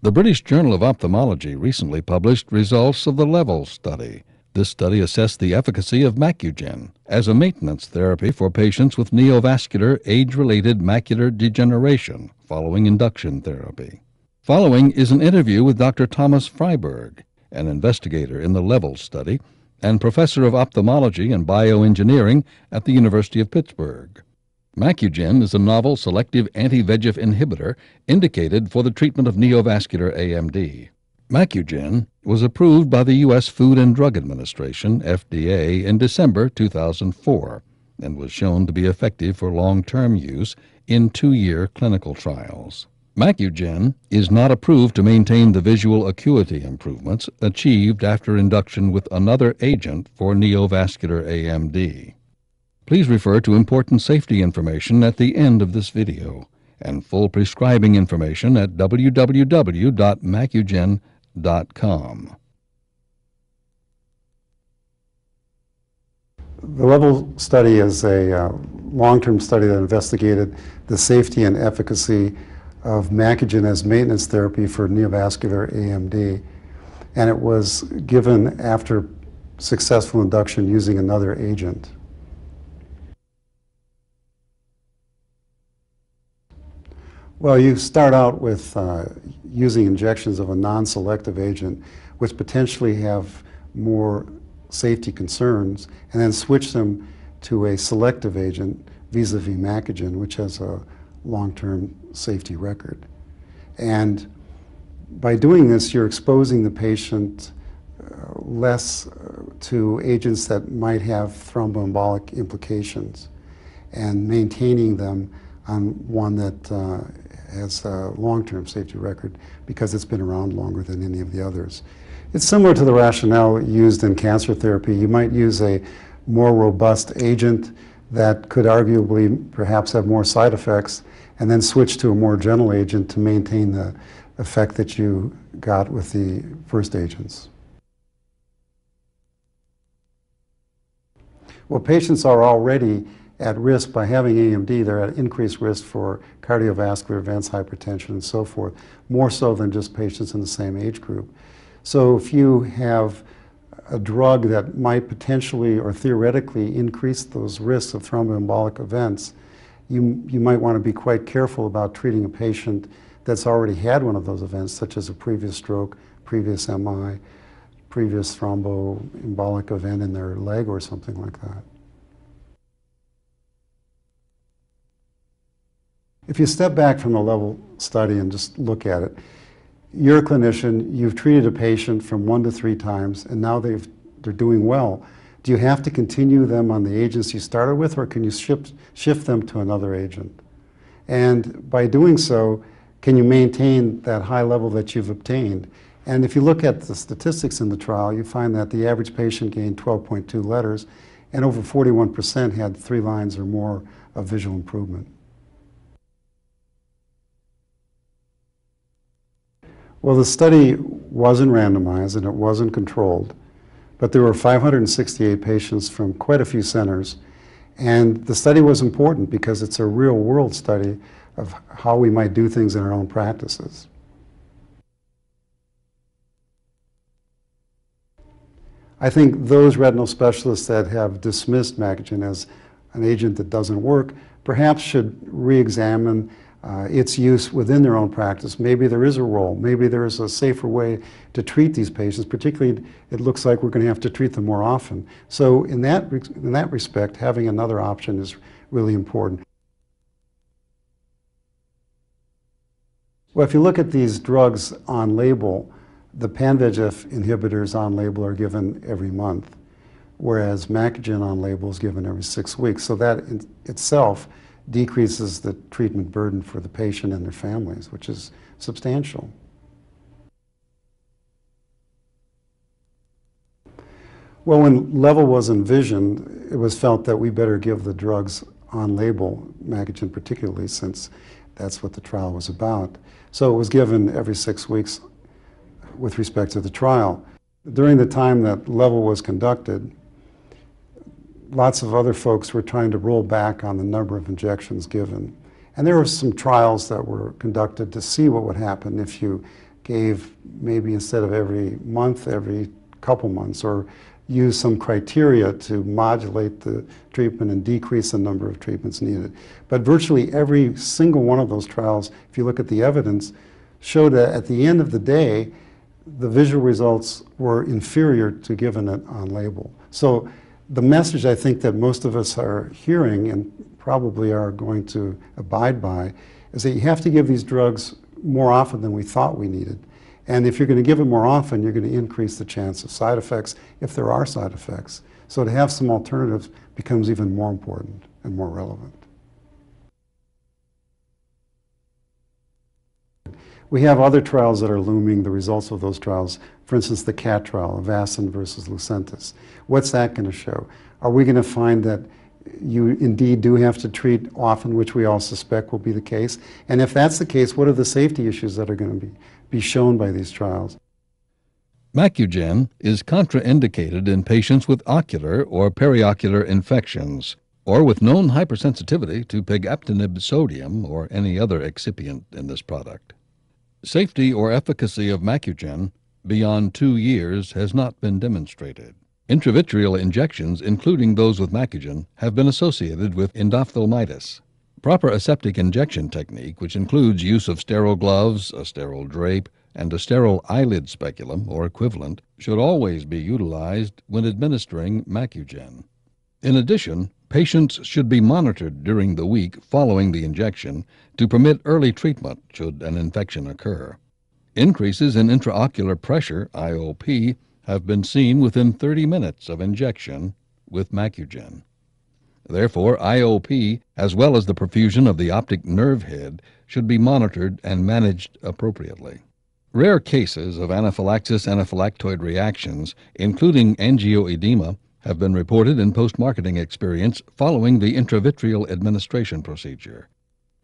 The British Journal of Ophthalmology recently published results of the LEVEL study. This study assessed the efficacy of Macugen as a maintenance therapy for patients with neovascular age-related macular degeneration following induction therapy. Following is an interview with Dr. Thomas Freiberg, an investigator in the LEVEL study and professor of ophthalmology and bioengineering at the University of Pittsburgh. Macugen is a novel selective anti-VEGF inhibitor indicated for the treatment of neovascular AMD. Macugen was approved by the U.S. Food and Drug Administration, FDA, in December 2004 and was shown to be effective for long-term use in 2-year clinical trials. Macugen is not approved to maintain the visual acuity improvements achieved after induction with another agent for neovascular AMD. Please refer to important safety information at the end of this video and full prescribing information at www.macugen.com. The LEVEL study is a long-term study that investigated the safety and efficacy of Macugen as maintenance therapy for neovascular AMD, and it was given after successful induction using another agent. Well, you start out with using injections of a non-selective agent, which potentially have more safety concerns, and then switch them to a selective agent vis-a-vis Macugen, which has a long-term safety record. And by doing this, you're exposing the patient less to agents that might have thromboembolic implications and maintaining them on one that has a long-term safety record because it's been around longer than any of the others. It's similar to the rationale used in cancer therapy. You might use a more robust agent that could arguably perhaps have more side effects and then switch to a more gentle agent to maintain the effect that you got with the first agents. Well, patients are already at risk by having AMD. They're at increased risk for cardiovascular events, hypertension, and so forth, more so than just patients in the same age group. So if you have a drug that might potentially or theoretically increase those risks of thromboembolic events, you might want to be quite careful about treating a patient that's already had one of those events, such as a previous stroke, previous MI, previous thromboembolic event in their leg or something like that. If you step back from the LEVEL study and just look at it, you're a clinician, you've treated a patient from 1 to 3 times, and now they're doing well. Do you have to continue them on the agents you started with, or can you shift them to another agent? And by doing so, can you maintain that high level that you've obtained? And if you look at the statistics in the trial, you find that the average patient gained 12.2 letters, and over 41% had 3 lines or more of visual improvement. Well, the study wasn't randomized and it wasn't controlled, but there were 568 patients from quite a few centers, and the study was important because it's a real-world study of how we might do things in our own practices. I think those retinal specialists that have dismissed Macugen as an agent that doesn't work perhaps should re-examine its use within their own practice. Maybe there is a role. Maybe there is a safer way to treat these patients. Particularly, it looks like we're going to have to treat them more often. So in that respect, having another option is really important. Well, if you look at these drugs on label, the pan-VEGF inhibitors on label are given every month, whereas Macugen on label is given every 6 weeks. So that in itself decreases the treatment burden for the patient and their families, which is substantial. Well, when LEVEL was envisioned, it was felt that we better give the drugs on label, Macugen particularly, since that's what the trial was about. So it was given every 6 weeks with respect to the trial. During the time that LEVEL was conducted, lots of other folks were trying to roll back on the number of injections given. And there were some trials that were conducted to see what would happen if you gave maybe instead of every month, every couple months, or use some criteria to modulate the treatment and decrease the number of treatments needed. But virtually every single one of those trials, if you look at the evidence, showed that at the end of the day, the visual results were inferior to given it on label. So the message I think that most of us are hearing and probably are going to abide by is that you have to give these drugs more often than we thought we needed. And if you're going to give it more often, you're going to increase the chance of side effects if there are side effects. So to have some alternatives becomes even more important and more relevant. We have other trials that are looming, the results of those trials. For instance, the CAT trial, Avastin versus Lucentis. What's that going to show? Are we going to find that you indeed do have to treat often, which we all suspect will be the case? And if that's the case, what are the safety issues that are going to be shown by these trials? Macugen is contraindicated in patients with ocular or periocular infections, or with known hypersensitivity to pegaptanib sodium or any other excipient in this product. Safety or efficacy of Macugen beyond 2 years has not been demonstrated. Intravitreal injections, including those with Macugen, have been associated with endophthalmitis. Proper aseptic injection technique, which includes use of sterile gloves, a sterile drape, and a sterile eyelid speculum or equivalent, should always be utilized when administering Macugen. In addition, patients should be monitored during the week following the injection to permit early treatment should an infection occur. Increases in intraocular pressure, IOP, have been seen within 30 minutes of injection with Macugen. Therefore, IOP, as well as the perfusion of the optic nerve head, should be monitored and managed appropriately. Rare cases of anaphylaxis-anaphylactoid reactions, including angioedema, have been reported in post-marketing experience following the intravitreal administration procedure.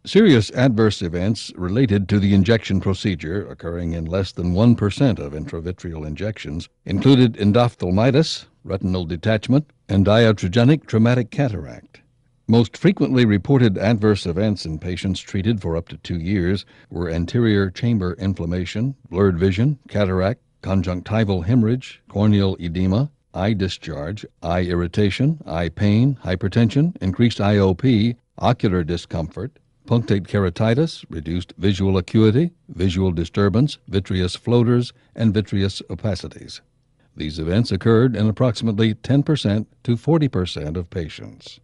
Serious adverse events related to the injection procedure, occurring in less than 1% of intravitreal injections, included endophthalmitis, retinal detachment, and iatrogenic traumatic cataract. Most frequently reported adverse events in patients treated for up to 2 years were anterior chamber inflammation, blurred vision, cataract, conjunctival hemorrhage, corneal edema, eye discharge, eye irritation, eye pain, hypertension, increased IOP, ocular discomfort, punctate keratitis, reduced visual acuity, visual disturbance, vitreous floaters, and vitreous opacities. These events occurred in approximately 10% to 40% of patients.